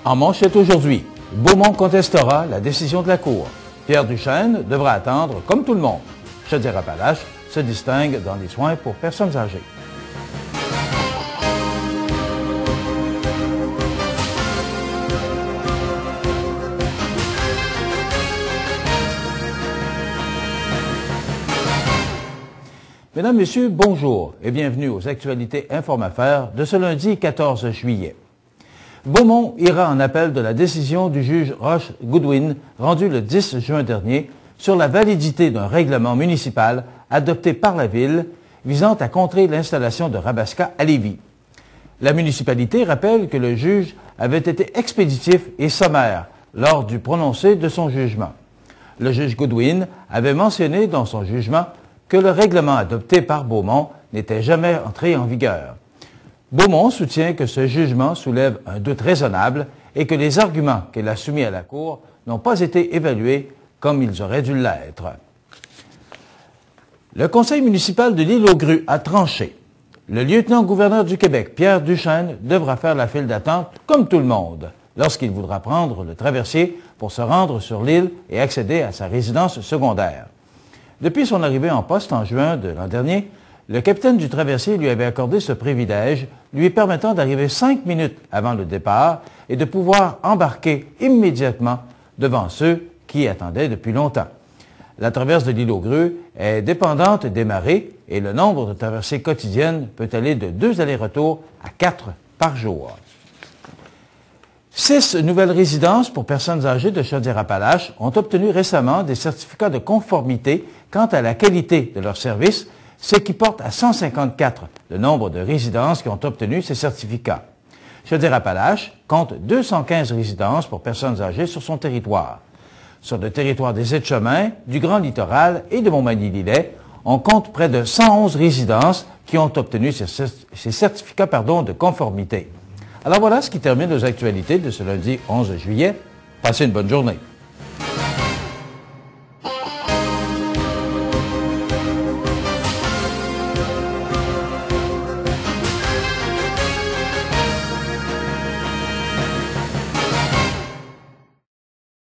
En manchette aujourd'hui, Beaumont contestera la décision de la Cour. Pierre Duchesne devra attendre comme tout le monde. Chaudière-Appalaches se distingue dans les soins pour personnes âgées. Mesdames, Messieurs, bonjour et bienvenue aux actualités Informe-Affaires de ce lundi 14 juillet. Beaumont ira en appel de la décision du juge Roche Goodwin rendue le 10 juin dernier sur la validité d'un règlement municipal adopté par la Ville visant à contrer l'installation de Rabasca à Lévis. La municipalité rappelle que le juge avait été expéditif et sommaire lors du prononcé de son jugement. Le juge Goodwin avait mentionné dans son jugement que le règlement adopté par Beaumont n'était jamais entré en vigueur. Beaumont soutient que ce jugement soulève un doute raisonnable et que les arguments qu'elle a soumis à la Cour n'ont pas été évalués comme ils auraient dû l'être. Le conseil municipal de l'Île-aux-Grues a tranché. Le lieutenant-gouverneur du Québec, Pierre Duchesne, devra faire la file d'attente comme tout le monde lorsqu'il voudra prendre le traversier pour se rendre sur l'île et accéder à sa résidence secondaire. Depuis son arrivée en poste en juin de l'an dernier, le capitaine du traversier lui avait accordé ce privilège, lui permettant d'arriver 5 minutes avant le départ et de pouvoir embarquer immédiatement devant ceux qui attendaient depuis longtemps. La traverse de l'Île-aux-Grues est dépendante des marées et le nombre de traversées quotidiennes peut aller de 2 allers-retours à 4 par jour. 6 nouvelles résidences pour personnes âgées de Chaudière-Appalaches ont obtenu récemment des certificats de conformité quant à la qualité de leurs services, ce qui porte à 154 le nombre de résidences qui ont obtenu ces certificats. Chaudière-Appalaches compte 215 résidences pour personnes âgées sur son territoire. Sur le territoire des Aides-Chemins, du Grand Littoral et de Montmagny-Lillet, on compte près de 111 résidences qui ont obtenu ces certificats de conformité. Alors voilà ce qui termine nos actualités de ce lundi 11 juillet. Passez une bonne journée.